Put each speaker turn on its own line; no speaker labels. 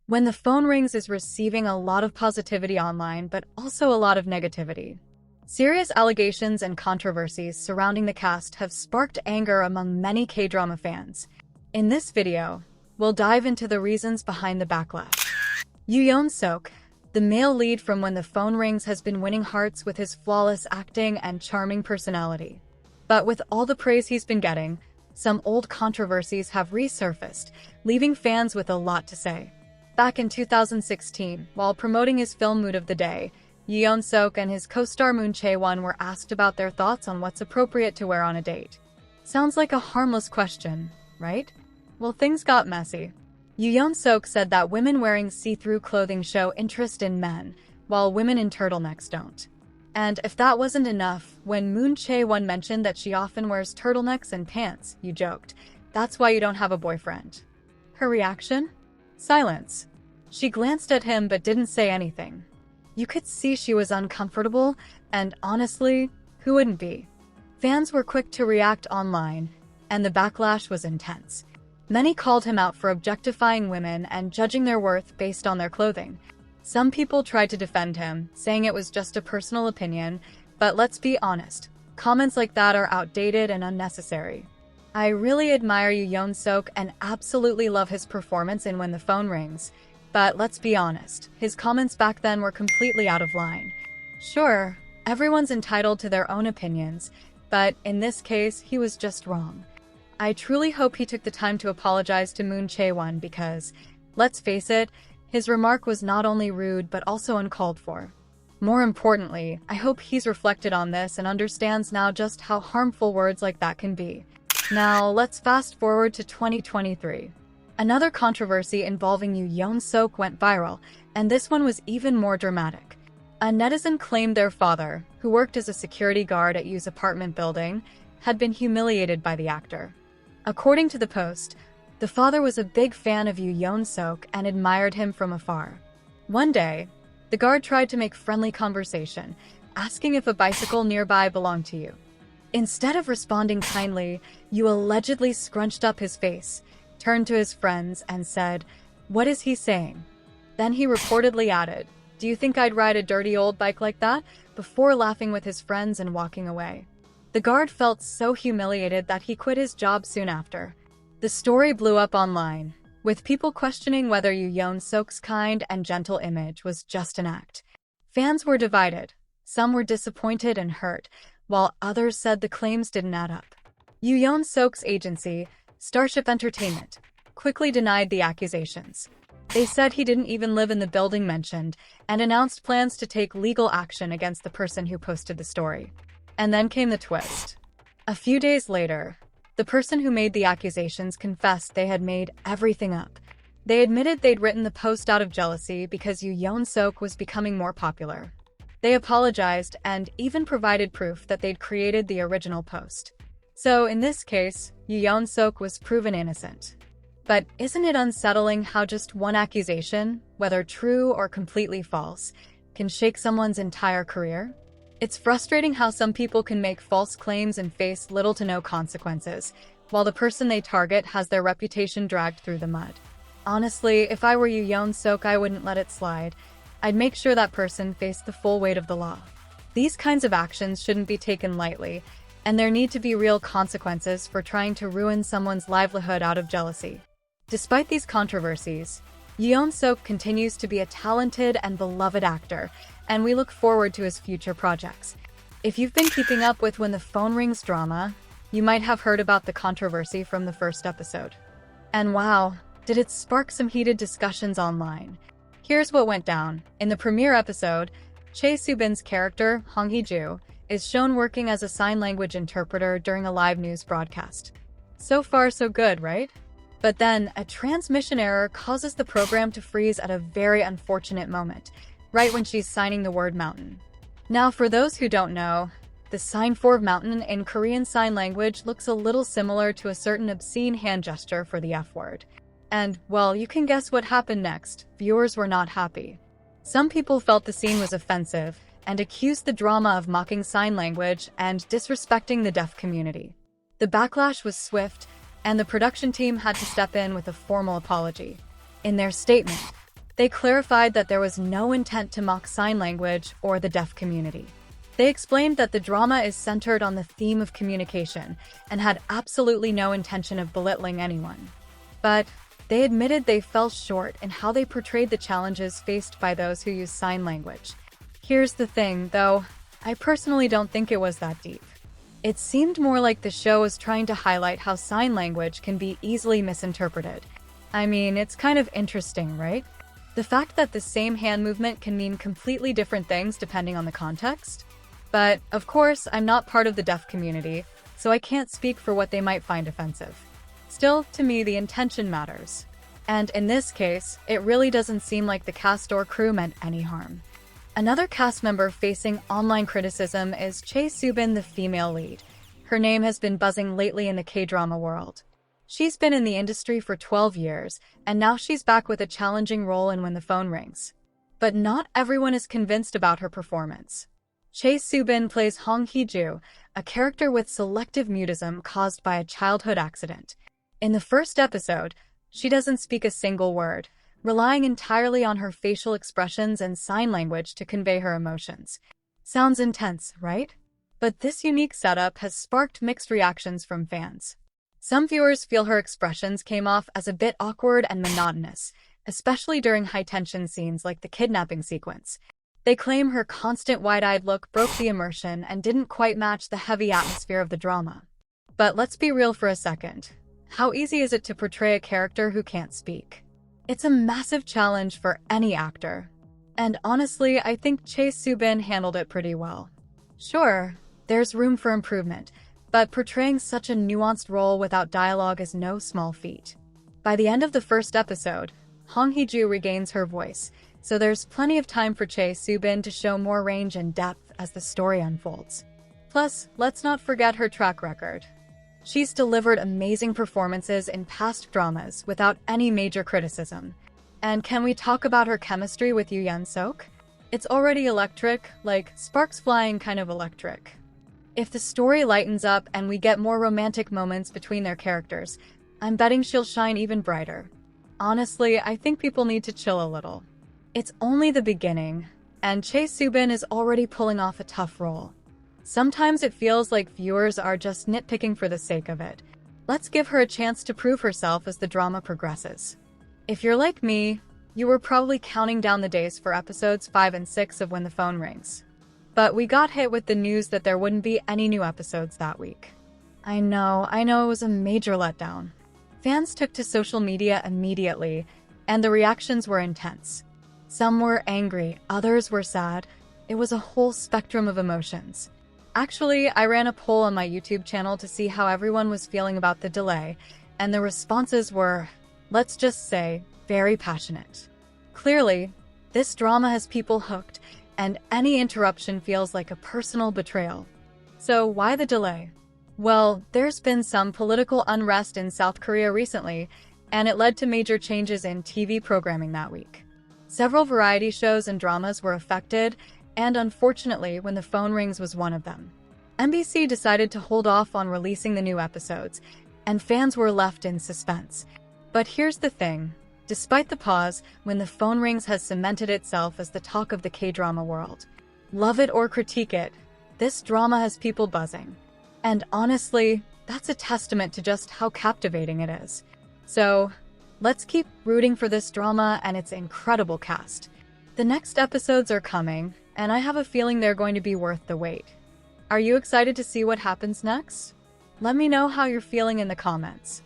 When the phone rings is receiving a lot of positivity online, but also a lot of negativity. Serious allegations and controversies surrounding the cast have sparked anger among many K-drama fans. In this video, we'll dive into the reasons behind the backlash. Yoo Yeon-seok, the male lead from When the Phone Rings, has been winning hearts with his flawless acting and charming personality. But with all the praise he's been getting, some old controversies have resurfaced, leaving fans with a lot to say. Back in 2016, while promoting his film Mood of the Day, Yoo Yeon-seok and his co-star Chae were asked about their thoughts on what's appropriate to wear on a date. Sounds like a harmless question, right? Well, things got messy. Yoo Yeon-seok said that women wearing see-through clothing show interest in men, while women in turtlenecks don't. And if that wasn't enough, when Chae mentioned that she often wears turtlenecks and pants, Yoo joked, "That's why you don't have a boyfriend." Her reaction? Silence. She glanced at him but didn't say anything. You could see she was uncomfortable, and honestly, who wouldn't be? Fans were quick to react online, and the backlash was intense. Many called him out for objectifying women and judging their worth based on their clothing. Some people tried to defend him, saying it was just a personal opinion, but let's be honest, comments like that are outdated and unnecessary. I really admire Yoo Yeon-seok and absolutely love his performance in When the Phone Rings, but let's be honest, his comments back then were completely out of line. Sure, everyone's entitled to their own opinions, but in this case, he was just wrong. I truly hope he took the time to apologize to Chae because, let's face it, his remark was not only rude but also uncalled for. More importantly, I hope he's reflected on this and understands now just how harmful words like that can be. Now, let's fast forward to 2023. Another controversy involving Yoo Yeon-seok went viral, and this one was even more dramatic. A netizen claimed their father, who worked as a security guard at Yoo's apartment building, had been humiliated by the actor. According to the post, the father was a big fan of Yoo Yeon-seok and admired him from afar. One day, the guard tried to make friendly conversation, asking if a bicycle nearby belonged to Yoo. Instead of responding kindly, Yoo allegedly scrunched up his face, turned to his friends, and said, "What is he saying?" Then he reportedly added, "Do you think I'd ride a dirty old bike like that?" before laughing with his friends and walking away. The guard felt so humiliated that he quit his job soon after. The story blew up online, with people questioning whether Yoo Yeon-seok's kind and gentle image was just an act. Fans were divided. Some were disappointed and hurt, while others said the claims didn't add up. Yoo Yeon-seok's agency, Starship Entertainment, quickly denied the accusations. They said he didn't even live in the building mentioned and announced plans to take legal action against the person who posted the story. And then came the twist. A few days later, the person who made the accusations confessed they had made everything up. They admitted they'd written the post out of jealousy because Yoo Yeon-seok was becoming more popular. They apologized and even provided proof that they'd created the original post. So in this case, Yoo Yeon-seok was proven innocent. But isn't it unsettling how just one accusation, whether true or completely false, can shake someone's entire career? It's frustrating how some people can make false claims and face little to no consequences, while the person they target has their reputation dragged through the mud. Honestly, if I were Yoo Yeon-seok, I wouldn't let it slide. I'd make sure that person faced the full weight of the law. These kinds of actions shouldn't be taken lightly, and there need to be real consequences for trying to ruin someone's livelihood out of jealousy. Despite these controversies, Yoo Yeon-seok continues to be a talented and beloved actor, and we look forward to his future projects. If you've been keeping up with When the Phone Rings drama, you might have heard about the controversy from the first episode. And wow, did it spark some heated discussions online. Here's what went down. In the premiere episode, Chae Soo-bin's character, Hong Hee-ju, is shown working as a sign language interpreter during a live news broadcast. So far, so good, right? But then, a transmission error causes the program to freeze at a very unfortunate moment, right when she's signing the word mountain. Now, for those who don't know, the sign for mountain in Korean Sign Language looks a little similar to a certain obscene hand gesture for the F word. And, well, you can guess what happened next. Viewers were not happy. Some people felt the scene was offensive and accused the drama of mocking sign language and disrespecting the deaf community. The backlash was swift, and the production team had to step in with a formal apology. In their statement, They clarified that there was no intent to mock sign language or the deaf community. They explained that the drama is centered on the theme of communication and had absolutely no intention of belittling anyone. But they admitted they fell short in how they portrayed the challenges faced by those who use sign language. Here's the thing, though, I personally don't think it was that deep. It seemed more like the show was trying to highlight how sign language can be easily misinterpreted. I mean, it's kind of interesting, right? The fact that the same hand movement can mean completely different things depending on the context. But, of course, I'm not part of the deaf community, so I can't speak for what they might find offensive. Still, to me, the intention matters. And in this case, it really doesn't seem like the cast or crew meant any harm. Another cast member facing online criticism is Chae, Soo-bin, the female lead. Her name has been buzzing lately in the K-drama world. She's been in the industry for 12 years, and now she's back with a challenging role in When the Phone Rings. But not everyone is convinced about her performance. Chae Soo-bin plays Hong Hee-ju, a character with selective mutism caused by a childhood accident. In the first episode, she doesn't speak a single word, relying entirely on her facial expressions and sign language to convey her emotions. Sounds intense, right? But this unique setup has sparked mixed reactions from fans. Some viewers feel her expressions came off as a bit awkward and monotonous, especially during high-tension scenes like the kidnapping sequence. They claim her constant wide-eyed look broke the immersion and didn't quite match the heavy atmosphere of the drama. But let's be real for a second. How easy is it to portray a character who can't speak? It's a massive challenge for any actor. And honestly, I think Chae Soo-bin handled it pretty well. Sure, there's room for improvement, but portraying such a nuanced role without dialogue is no small feat. By the end of the first episode, Hong Hee-ju regains her voice, so there's plenty of time for Chae Soo-bin to show more range and depth as the story unfolds. Plus, let's not forget her track record. She's delivered amazing performances in past dramas without any major criticism. And can we talk about her chemistry with Yoo Yeon-seok? It's already electric, like sparks flying kind of electric. If the story lightens up and we get more romantic moments between their characters, I'm betting she'll shine even brighter. Honestly, I think people need to chill a little. It's only the beginning, and Chae Soo-bin is already pulling off a tough role. Sometimes it feels like viewers are just nitpicking for the sake of it. Let's give her a chance to prove herself as the drama progresses. If you're like me, you were probably counting down the days for episodes 5 and 6 of When the Phone Rings. But we got hit with the news that there wouldn't be any new episodes that week. I know it was a major letdown. Fans took to social media immediately, and the reactions were intense. Some were angry, others were sad. It was a whole spectrum of emotions. Actually, I ran a poll on my YouTube channel to see how everyone was feeling about the delay, and the responses were, let's just say, very passionate. Clearly, this drama has people hooked, and any interruption feels like a personal betrayal. So why the delay? Well, there's been some political unrest in South Korea recently, and it led to major changes in TV programming that week. Several variety shows and dramas were affected, and unfortunately, When the Phone Rings was one of them. NBC decided to hold off on releasing the new episodes, and fans were left in suspense. But here's the thing. Despite the pause, When the Phone Rings has cemented itself as the talk of the K-drama world. Love it or critique it, this drama has people buzzing. And honestly, that's a testament to just how captivating it is. So, let's keep rooting for this drama and its incredible cast. The next episodes are coming, and I have a feeling they're going to be worth the wait. Are you excited to see what happens next? Let me know how you're feeling in the comments.